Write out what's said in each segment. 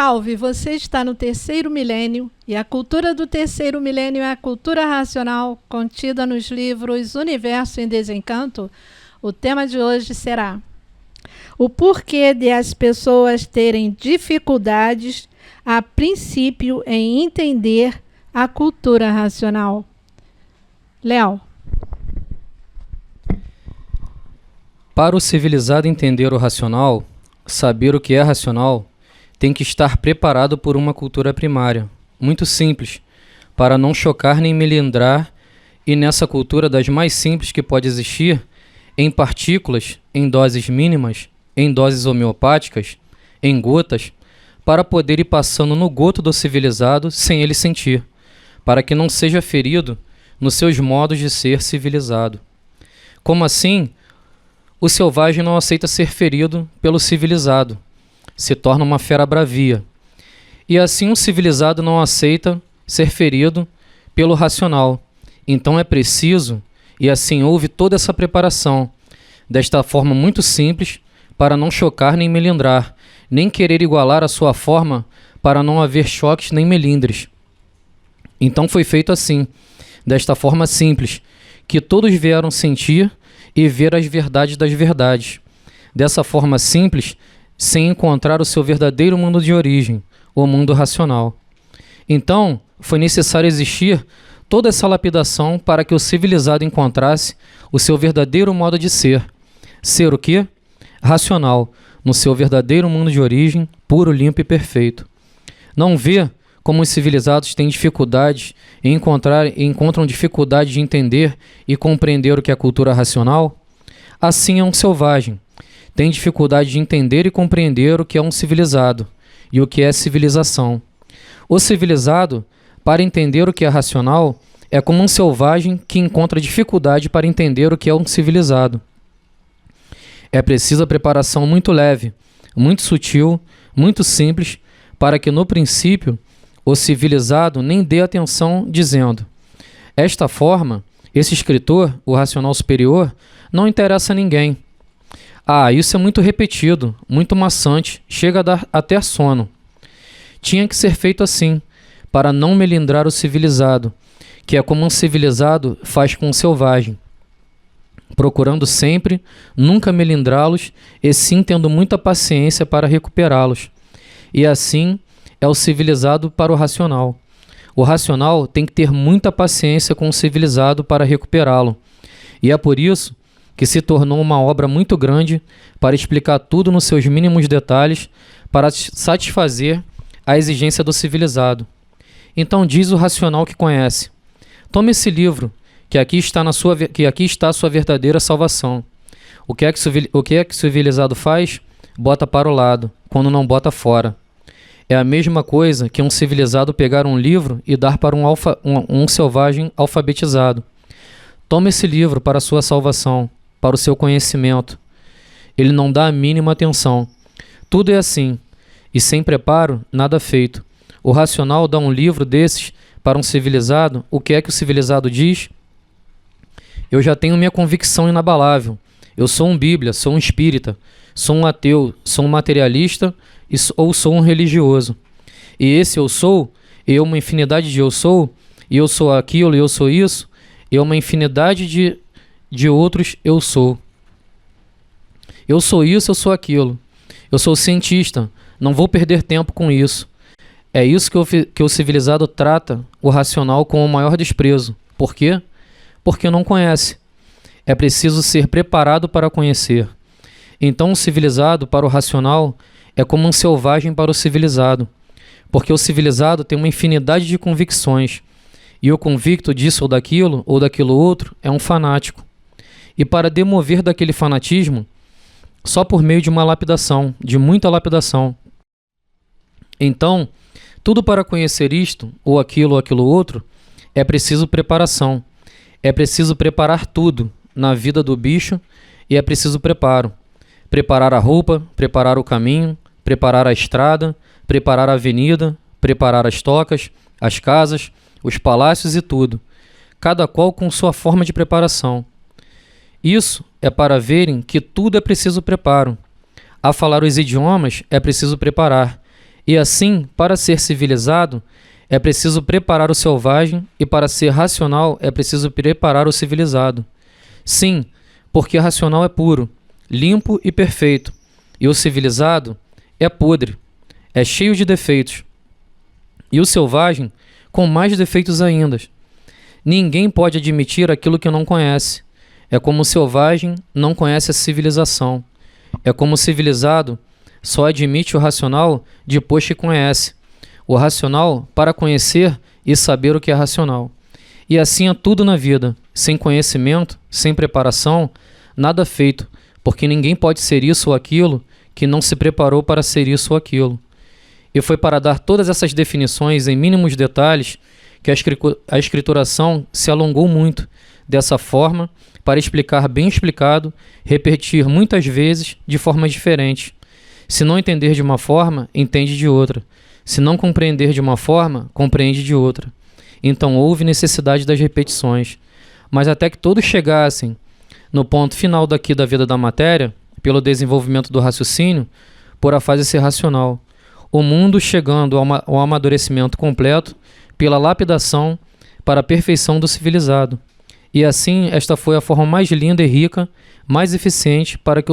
Salve! Você está no terceiro milênio e a cultura do terceiro milênio é a cultura racional contida nos livros Universo em Desencanto. O tema de hoje será o porquê de as pessoas terem dificuldades, a princípio, em entender a cultura racional. Léo. Para o civilizado entender o racional, saber o que é racional, tem que estar preparado por uma cultura primária, muito simples, para não chocar nem melindrar, e nessa cultura das mais simples que pode existir, em partículas, em doses mínimas, em doses homeopáticas, em gotas, para poder ir passando no goto do civilizado sem ele sentir, para que não seja ferido nos seus modos de ser civilizado. Como assim? O selvagem não aceita ser ferido pelo civilizado, se torna uma fera bravia. E assim o civilizado não aceita ser ferido pelo racional. Então é preciso, e assim houve toda essa preparação, desta forma muito simples, para não chocar nem melindrar, nem querer igualar a sua forma para não haver choques nem melindres. Então foi feito assim, desta forma simples, que todos vieram sentir e ver as verdades das verdades. Dessa forma simples, sem encontrar o seu verdadeiro mundo de origem, o mundo racional. Então, foi necessário existir toda essa lapidação para que o civilizado encontrasse o seu verdadeiro modo de ser. Ser o quê? Racional, no seu verdadeiro mundo de origem, puro, limpo e perfeito. Não vê como os civilizados têm dificuldades e encontram dificuldade de entender e compreender o que é cultura racional? Assim é um selvagem. Tem dificuldade de entender e compreender o que é um civilizado e o que é civilização. O civilizado, para entender o que é racional, é como um selvagem que encontra dificuldade para entender o que é um civilizado. É preciso a preparação muito leve, muito sutil, muito simples, para que no princípio o civilizado nem dê atenção dizendo: esta forma, esse escritor, o racional superior, não interessa a ninguém. Ah, isso é muito repetido, muito maçante, chega a dar até sono. Tinha que ser feito assim, para não melindrar o civilizado, que é como um civilizado faz com um selvagem, procurando sempre, nunca melindrá-los, e sim tendo muita paciência para recuperá-los. E assim é o civilizado para o racional. O racional tem que ter muita paciência com o civilizado para recuperá-lo. E é por isso que se tornou uma obra muito grande para explicar tudo nos seus mínimos detalhes, para satisfazer a exigência do civilizado. Então diz o racional que conhece: tome esse livro, que aqui está a sua verdadeira salvação. O que é que o civilizado faz? Bota para o lado, quando não bota fora. É a mesma coisa que um civilizado pegar um livro e dar para um selvagem alfabetizado. Tome esse livro para a sua salvação, para o seu conhecimento. Ele não dá a mínima atenção. Tudo é assim, e sem preparo, nada feito. O racional dá um livro desses para um civilizado. O que é que o civilizado diz? Eu já tenho minha convicção inabalável. Eu sou um bíblia, sou um espírita, sou um ateu, sou um materialista ou sou um religioso. E esse eu sou, uma infinidade de eu sou, e eu sou aquilo, e eu sou isso, e uma infinidade de outros eu sou. Eu sou isso, eu sou aquilo. Eu sou cientista, não vou perder tempo com isso. É isso que o civilizado trata o racional com o maior desprezo. Por quê? Porque não conhece. É preciso ser preparado para conhecer. Então o civilizado para o racional é como um selvagem para o civilizado, porque o civilizado tem uma infinidade de convicções, e o convicto disso ou daquilo outro é um fanático. E para demover daquele fanatismo, só por meio de uma lapidação, de muita lapidação. Então, tudo para conhecer isto, ou aquilo outro, é preciso preparação. É preciso preparar tudo na vida do bicho, e é preciso preparo. Preparar a roupa, preparar o caminho, preparar a estrada, preparar a avenida, preparar as tocas, as casas, os palácios e tudo, cada qual com sua forma de preparação. Isso é para verem que tudo é preciso preparo. A falar os idiomas é preciso preparar, E assim, para ser civilizado, é preciso preparar o selvagem, e para ser racional, é preciso preparar o civilizado. Sim, porque o racional é puro, limpo e perfeito, e o civilizado é podre, é cheio de defeitos. E o selvagem, com mais defeitos ainda. Ninguém pode admitir aquilo que não conhece. É como o selvagem não conhece a civilização. É como o civilizado só admite o racional depois que conhece. O racional para conhecer e saber o que é racional. E assim é tudo na vida. Sem conhecimento, sem preparação, nada feito, porque ninguém pode ser isso ou aquilo que não se preparou para ser isso ou aquilo. E foi para dar todas essas definições em mínimos detalhes que a escrituração se alongou muito dessa forma, para explicar bem explicado, repetir muitas vezes de formas diferentes. Se não entender de uma forma, entende de outra. Se não compreender de uma forma, compreende de outra. Então houve necessidade das repetições. Mas até que todos chegassem no ponto final daqui da vida da matéria, pelo desenvolvimento do raciocínio, por a fase ser racional, o mundo chegando ao amadurecimento completo, pela lapidação, para a perfeição do civilizado. E assim, esta foi a forma mais linda e rica, mais eficiente para que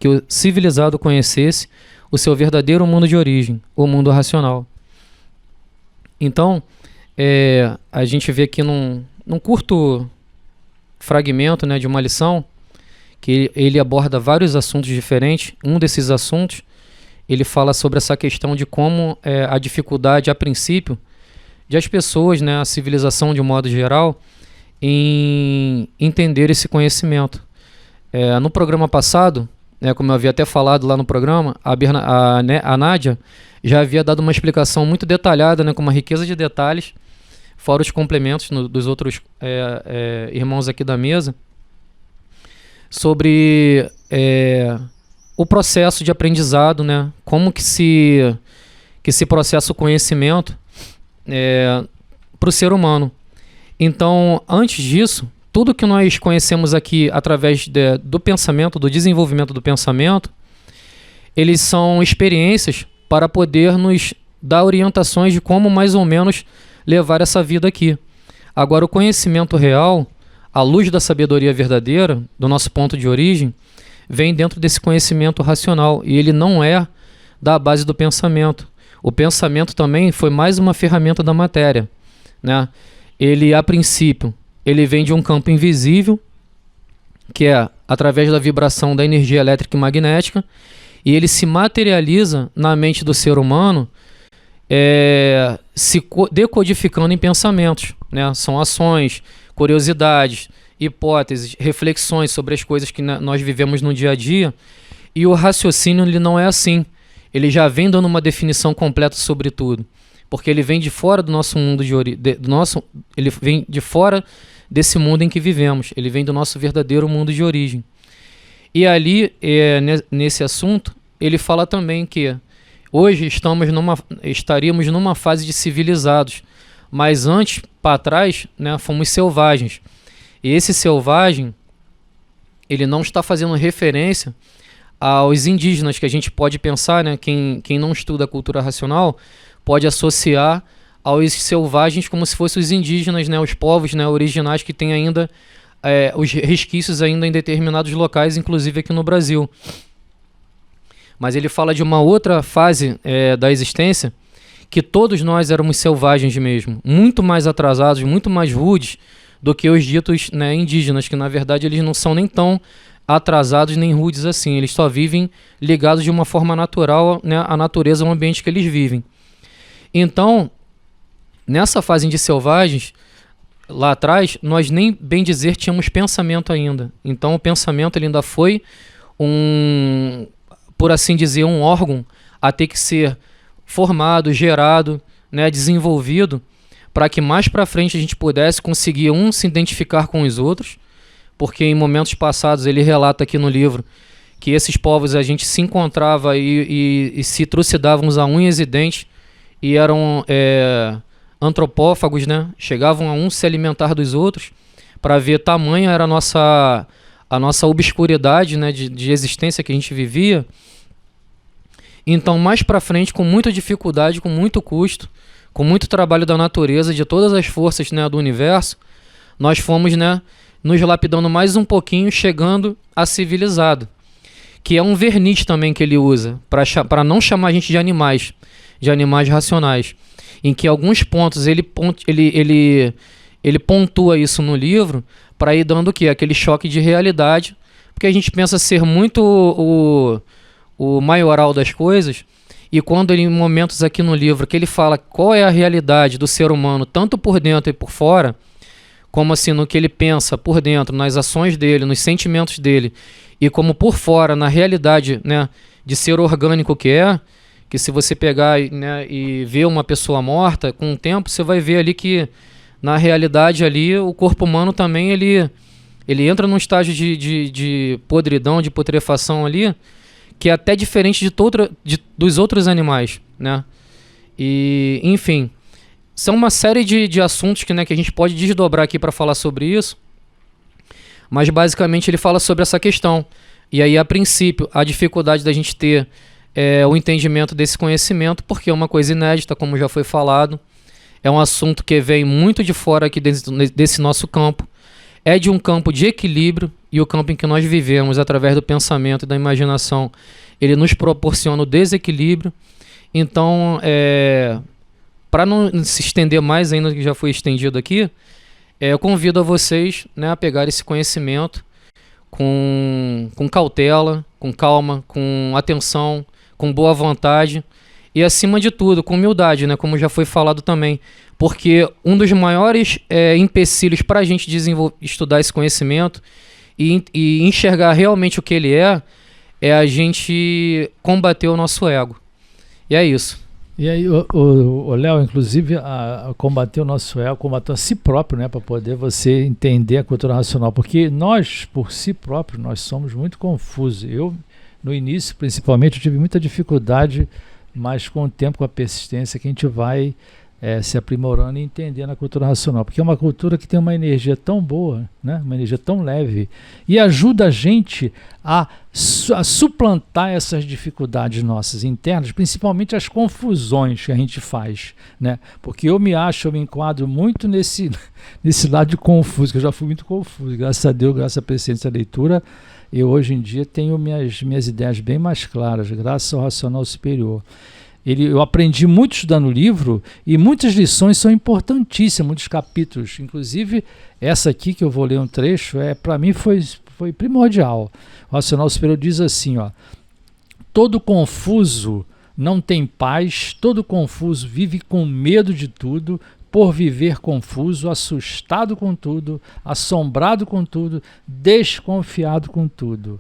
o civilizado conhecesse o seu verdadeiro mundo de origem, o mundo racional. Então, a gente vê aqui num curto fragmento, né, de uma lição, que ele aborda vários assuntos diferentes. Um desses assuntos, ele fala sobre essa questão de como a dificuldade, a princípio, de as pessoas, né, a civilização de um modo geral, em entender esse conhecimento. No programa passado, como eu havia até falado lá no programa, a Nádia já havia dado uma explicação muito detalhada, com uma riqueza de detalhes, fora os complementos dos outros irmãos aqui da mesa, sobre o processo de aprendizado, como que se processa o conhecimento para o ser humano. Então, antes disso, tudo que nós conhecemos aqui através do pensamento, do desenvolvimento do pensamento, eles são experiências para poder nos dar orientações de como mais ou menos levar essa vida aqui. Agora, o conhecimento real, à luz da sabedoria verdadeira, do nosso ponto de origem, vem dentro desse conhecimento racional, e ele não é da base do pensamento. O pensamento também foi mais uma ferramenta da matéria, Ele, a princípio, ele vem de um campo invisível, que é através da vibração da energia elétrica e magnética, e ele se materializa na mente do ser humano, se decodificando em pensamentos, São ações, curiosidades, hipóteses, reflexões sobre as coisas que nós vivemos no dia a dia, e o raciocínio ele não é assim. Ele já vem dando uma definição completa sobre tudo, porque ele vem de fora do nosso mundo ele vem de fora desse mundo em que vivemos, ele vem do nosso verdadeiro mundo de origem. E ali, nesse assunto, ele fala também que hoje estaríamos numa fase de civilizados, mas antes, para trás, fomos selvagens. E esse selvagem, ele não está fazendo referência aos indígenas, que a gente pode pensar, quem não estuda a cultura racional pode associar aos selvagens como se fossem os indígenas, os povos originais que têm ainda os resquícios ainda em determinados locais, inclusive aqui no Brasil. Mas ele fala de uma outra fase da existência, que todos nós éramos selvagens mesmo, muito mais atrasados, muito mais rudes do que os ditos indígenas, que na verdade eles não são nem tão atrasados nem rudes assim, eles só vivem ligados de uma forma natural à natureza, ao ambiente que eles vivem. Então, nessa fase de selvagens, lá atrás, nós nem bem dizer tínhamos pensamento ainda. Então o pensamento ele ainda foi por assim dizer, um órgão a ter que ser formado, gerado, desenvolvido, para que mais para frente a gente pudesse conseguir se identificar com os outros, porque em momentos passados ele relata aqui no livro que esses povos a gente se encontrava e se trucidavam a unhas e dentes, e eram antropófagos, chegavam a se alimentar dos outros, para ver tamanha era a nossa obscuridade, de existência que a gente vivia. Então, mais para frente, com muita dificuldade, com muito custo, com muito trabalho da natureza, de todas as forças, né, do universo, nós fomos, né, nos lapidando mais um pouquinho, chegando a civilizado, que é um verniz também que ele usa, para não chamar a gente de animais racionais, em que alguns pontos ele pontua isso no livro, para ir dando o quê? Aquele choque de realidade, porque a gente pensa ser muito o maioral das coisas, e quando ele, em momentos aqui no livro, que ele fala qual é a realidade do ser humano, tanto por dentro e por fora, como assim no que ele pensa por dentro, nas ações dele, nos sentimentos dele, e como por fora, na realidade, né, de ser orgânico que se você pegar, né, e ver uma pessoa morta, com o tempo você vai ver ali que, na realidade ali, o corpo humano também, ele entra num estágio de podridão, de putrefação ali, que é até diferente dos outros animais, né? E, enfim, são uma série de assuntos que, né, que a gente pode desdobrar aqui para falar sobre isso, mas basicamente ele fala sobre essa questão. E aí, a princípio, a dificuldade da gente ter o entendimento desse conhecimento, porque é uma coisa inédita, como já foi falado, é um assunto que vem muito de fora aqui desse nosso campo, é de um campo de equilíbrio, e o campo em que nós vivemos, através do pensamento e da imaginação, ele nos proporciona o desequilíbrio. Então, para não se estender mais ainda do que já foi estendido aqui, eu convido a vocês, né, a pegar esse conhecimento com cautela, com calma, com atenção, com boa vontade e, acima de tudo, com humildade, né, como já foi falado também. Porque um dos maiores empecilhos para a gente estudar esse conhecimento e enxergar realmente o que ele é a gente combater o nosso ego. E é isso. E aí, o Léo, inclusive, a combater o nosso ego, combater a si próprio, né, para poder você entender a cultura racional, porque nós, por si próprios, nós somos muito confusos. Eu, no início, principalmente, eu tive muita dificuldade, mas com o tempo, com a persistência, que a gente vai se aprimorando e entendendo a cultura racional, porque é uma cultura que tem uma energia tão boa, né, uma energia tão leve, e ajuda a gente a suplantar essas dificuldades nossas internas, principalmente as confusões que a gente faz, né? Porque eu me enquadro muito nesse lado de confuso, que eu já fui muito confuso, graças a Deus, graças à persistência da leitura, eu hoje em dia tenho minhas ideias bem mais claras, graças ao racional superior. Eu aprendi muito estudando o livro, e muitas lições são importantíssimas, muitos capítulos, inclusive essa aqui que eu vou ler um trecho, para mim foi primordial. O racional superior diz assim, ó: todo confuso não tem paz, todo confuso vive com medo de tudo, por viver confuso, assustado com tudo, assombrado com tudo, desconfiado com tudo.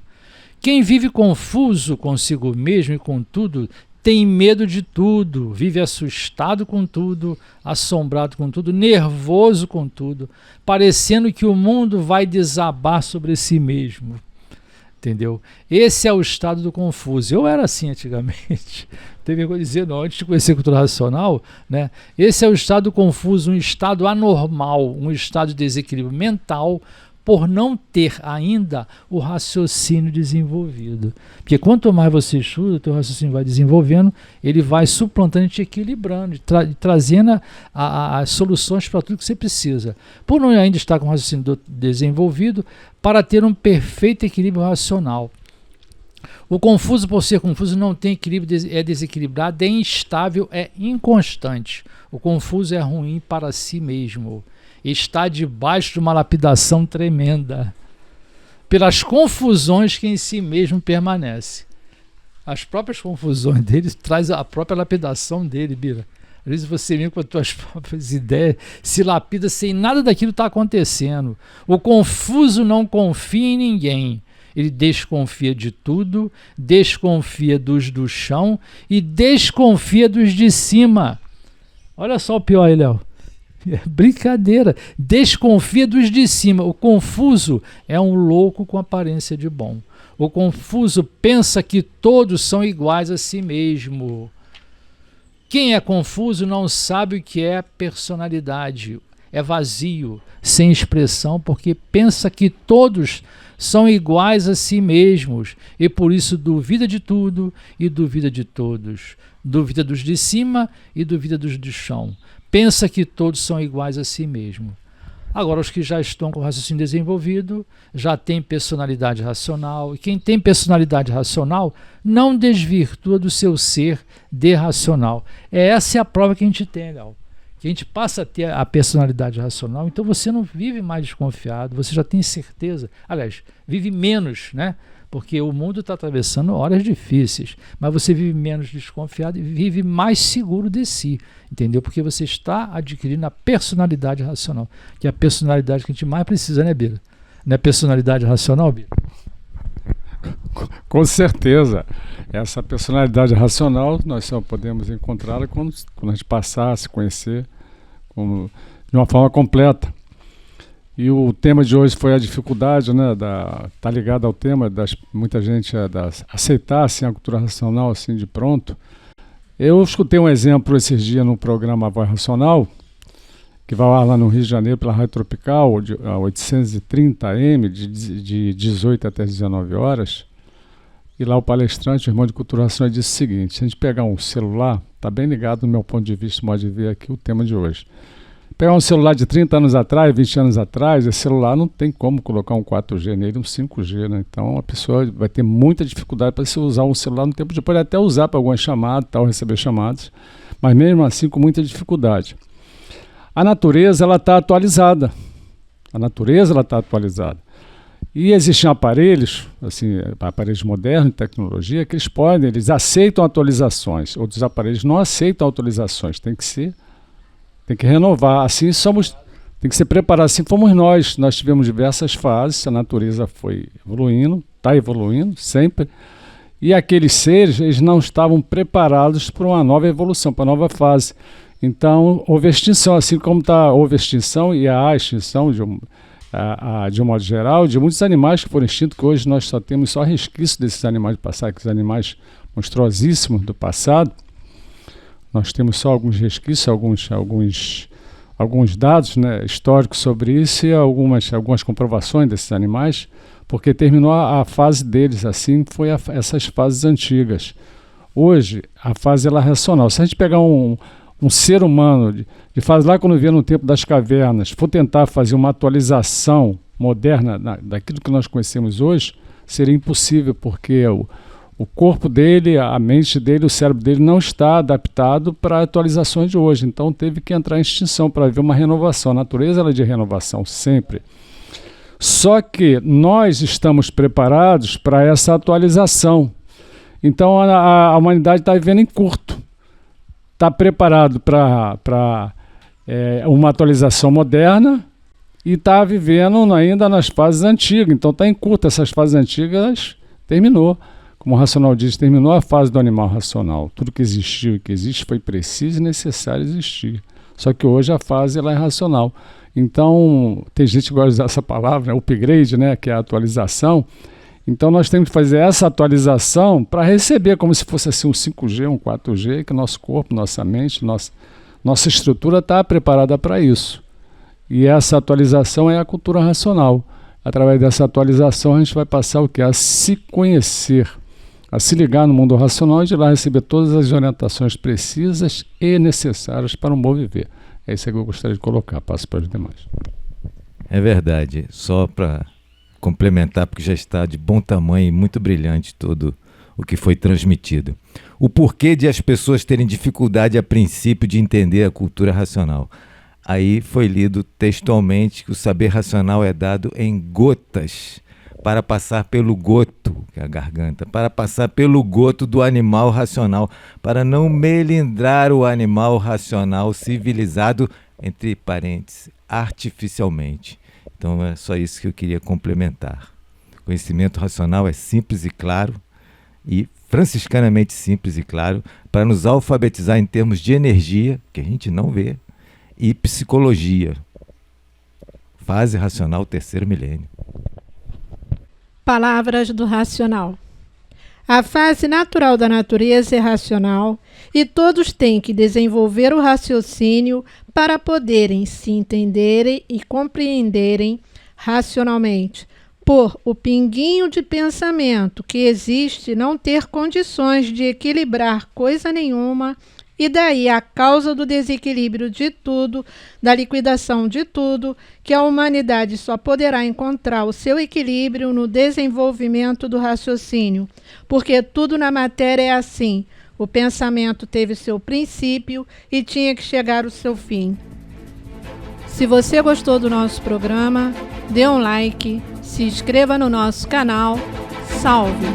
Quem vive confuso consigo mesmo e com tudo, tem medo de tudo, vive assustado com tudo, assombrado com tudo, nervoso com tudo, parecendo que o mundo vai desabar sobre si mesmo. Entendeu? Esse é o estado do confuso. Eu era assim antigamente. Tem vergonha de dizer, não, antes de conhecer a cultura racional, né? Esse é o estado confuso, um estado anormal, um estado de desequilíbrio mental, por não ter ainda o raciocínio desenvolvido. Porque quanto mais você estuda, o teu raciocínio vai desenvolvendo, ele vai suplantando e te equilibrando, trazendo as soluções para tudo que você precisa. Por não ainda estar com o raciocínio desenvolvido, para ter um perfeito equilíbrio racional. O confuso, por ser confuso, não tem equilíbrio, é desequilibrado, é instável, é inconstante. O confuso é ruim para si mesmo. Está debaixo de uma lapidação tremenda, pelas confusões que em si mesmo permanece. As próprias confusões dele traz a própria lapidação dele, Bira. Às vezes você mesmo com as tuas próprias ideias se lapida sem nada daquilo estar acontecendo. O confuso não confia em ninguém. Ele desconfia de tudo, desconfia dos do chão e desconfia dos de cima. Olha só o pior aí, Léo. É brincadeira. Desconfia dos de cima. O confuso é um louco com aparência de bom. O confuso pensa que todos são iguais a si mesmo. Quem é confuso não sabe o que é personalidade. é vazio, sem expressão, porque pensa que todos são iguais a si mesmos e por isso duvida de tudo e duvida de todos. Duvida dos de cima e duvida dos de chão. Pensa que todos são iguais a si mesmo. Agora, os que já estão com o raciocínio desenvolvido, já têm personalidade racional, e quem tem personalidade racional não desvirtua do seu ser derracional. Essa é a prova que a gente tem, Léo. Que a gente passa a ter a personalidade racional, então você não vive mais desconfiado, você já tem certeza. Aliás, vive menos, né? Porque o mundo está atravessando horas difíceis, mas você vive menos desconfiado e vive mais seguro de si, entendeu? Porque você está adquirindo a personalidade racional, que é a personalidade que a gente mais precisa, né, Bira? Não é personalidade racional, Bira? Com certeza. Essa personalidade racional nós só podemos encontrá-la quando a gente passar a se conhecer de uma forma completa. E o tema de hoje foi a dificuldade, né, tá ligado ao tema das muita gente aceitar assim, a cultura racional assim de pronto. Eu escutei um exemplo esses dias no programa Voz Racional, que vai lá no Rio de Janeiro pela Rádio Tropical, a 830 AM, de 18 até 19 horas. E lá o palestrante, o irmão de cultura racional, disse o seguinte: se a gente pegar um celular, está bem ligado no meu ponto de vista, pode ver aqui o tema de hoje. Pegar um celular de 30 anos atrás, 20 anos atrás, esse celular não tem como colocar um 4G nele, um 5G, né? Então a pessoa vai ter muita dificuldade para se usar um celular no tempo de... Pode até usar para algumas chamadas, tal, receber chamadas, mas mesmo assim com muita dificuldade. A natureza, ela está atualizada. E existem aparelhos, assim, aparelhos modernos de tecnologia, que eles aceitam atualizações. Outros aparelhos não aceitam atualizações, tem que renovar. Assim tem que ser preparado. Assim fomos nós. Nós tivemos diversas fases, a natureza foi evoluindo, está evoluindo sempre. E aqueles seres, eles não estavam preparados para uma nova evolução, para uma nova fase. Então, houve extinção, assim como houve extinção e há extinção de um modo geral, de muitos animais que foram extintos, que hoje nós só temos só resquício desses animais do passado, aqueles animais monstruosíssimos do passado. Nós temos só alguns resquícios, alguns dados, né, históricos sobre isso e algumas comprovações desses animais, porque terminou a fase deles, assim foi essas fases antigas. Hoje, a fase ela é racional. Se a gente pegar um ser humano de fase lá quando via no tempo das cavernas, for tentar fazer uma atualização moderna daquilo que nós conhecemos hoje, seria impossível, porque o corpo dele, a mente dele, o cérebro dele não está adaptado para atualizações de hoje. Então teve que entrar em extinção para haver uma renovação. A natureza ela é de renovação sempre. Só que nós estamos preparados para essa atualização. Então a humanidade está vivendo em curto. Está preparado para uma atualização moderna e está vivendo ainda nas fases antigas. Então está em curto. Essas fases antigas terminou. Como o racional diz, terminou a fase do animal racional. Tudo que existiu e que existe foi preciso e necessário existir. Só que hoje a fase ela é racional. Então, tem gente que gosta de usar essa palavra, né? Upgrade, né? Que é a atualização. Então, nós temos que fazer essa atualização para receber como se fosse assim um 5G, um 4G, que nosso corpo, nossa mente, nossa estrutura está preparada para isso. E essa atualização é a cultura racional. Através dessa atualização, a gente vai passar o quê? A se conhecer, a se ligar no mundo racional e de lá receber todas as orientações precisas e necessárias para um bom viver. É isso que eu gostaria de colocar. Passo para os demais. É verdade. Só para complementar, porque já está de bom tamanho e muito brilhante todo o que foi transmitido. O porquê de as pessoas terem dificuldade a princípio de entender a cultura racional. Aí foi lido textualmente que o saber racional é dado em gotas, para passar pelo goto, que é a garganta, para passar pelo goto do animal racional, para não melindrar o animal racional civilizado, entre parênteses, artificialmente. Então é só isso que eu queria complementar. O conhecimento racional é simples e claro, e franciscanamente simples e claro, para nos alfabetizar em termos de energia, que a gente não vê, e psicologia. Fase racional, terceiro milênio. Palavras do racional. A fase natural da natureza é racional e todos têm que desenvolver o raciocínio para poderem se entenderem e compreenderem racionalmente, por o pinguinho de pensamento que existe não ter condições de equilibrar coisa nenhuma, e daí a causa do desequilíbrio de tudo, da liquidação de tudo, que a humanidade só poderá encontrar o seu equilíbrio no desenvolvimento do raciocínio, porque tudo na matéria é assim, o pensamento teve seu princípio e tinha que chegar ao seu fim. Se você gostou do nosso programa, dê um like, se inscreva no nosso canal. Salve!